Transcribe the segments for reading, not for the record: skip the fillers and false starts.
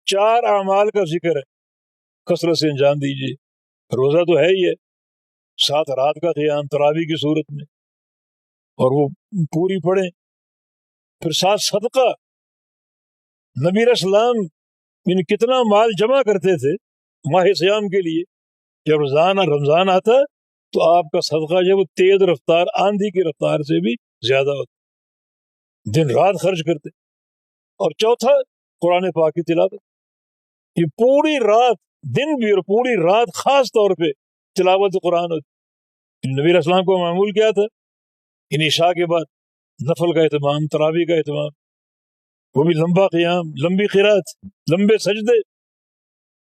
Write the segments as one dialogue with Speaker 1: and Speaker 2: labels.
Speaker 1: 4 اعمال کا ذکر ہے، کثرت سے انجام دیجیے۔ روزہ تو ہے ہی ہے، 7 رات کا قیام تراویح کی صورت میں، اور وہ پوری پڑھیں۔ پھر 7 صدقہ، نبی علیہ السلام کتنا مال جمع کرتے تھے ماہ سیام کے لیے۔ جب رمضان آتا تو آپ کا صدقہ جو وہ تیز رفتار آندھی کی رفتار سے بھی زیادہ ہوتا، دن رات خرچ کرتے۔ اور چوتھا قرآن پاک کی تلاوت، یہ پوری رات، دن بھی اور پوری رات خاص طور پہ تلاوت قرآن ہوتی۔ نبی علیہ السلام کو معمول کیا تھا؟ عشاء کے بعد نفل کا اہتمام، تراویح کا اہتمام، وہ بھی لمبا قیام، لمبی قرات، لمبے سجدے۔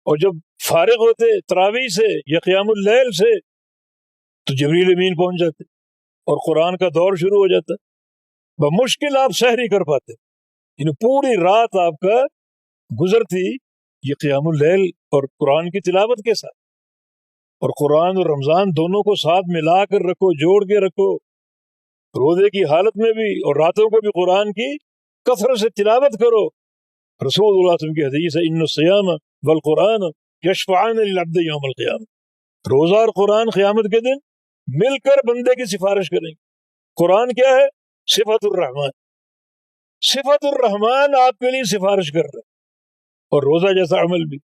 Speaker 1: اور جب فارغ ہوتے تراویح سے یا قیام اللیل سے تو جبریل امین پہنچ جاتے اور قرآن کا دور شروع ہو جاتا۔ بمشکل آپ سحری کر پاتے، یعنی پوری رات آپ کا گزرتی یہ قیام اللیل اور قرآن کی تلاوت کے ساتھ۔ اور قرآن اور رمضان دونوں کو ساتھ ملا کر رکھو، جوڑ کے رکھو، روزے کی حالت میں بھی اور راتوں کو بھی قرآن کی کثرت سے تلاوت کرو۔ رسول اللہ صلی اللہ علیہ وسلم کی حدیث ہے، ان الصیام والقرآن یشفعان للعبد یوم القیامہ، روزہ اور قرآن قیامت کے دن مل کر بندے کی سفارش کریں گے۔ قرآن کیا ہے؟ صفت الرحمن، صفت الرحمن آپ کے لیے سفارش کر رہا ہے۔ اور روزہ جیسا عمل بھی،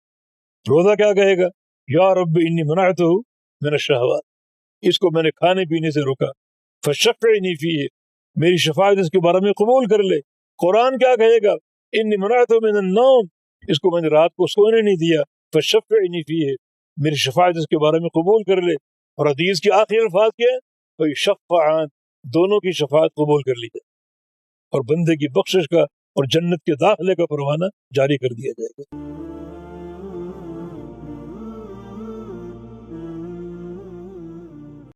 Speaker 1: روزہ کیا کہے گا؟ یا رب انی منعتہ من الشہوات، اس کو میں نے کھانے پینے سے روکا، فشفعنی فیہ، میری شفاعت اس کے بارے میں قبول کر لے۔ قرآن کیا کہے گا؟ انی منعتہ من النوم، اس کو میں نے رات کو سونے نہیں دیا، فشفعنی فیہ، میری شفاعت اس کے بارے میں قبول کر لے۔ اور حدیث کے آخری الفاظ کیا ہے؟ فیشفعان، دونوں کی شفاعت قبول کر لی جائے اور بندے کی بخشش کا اور جنت کے داخلے کا پروانہ جاری کر دیا جائے گا۔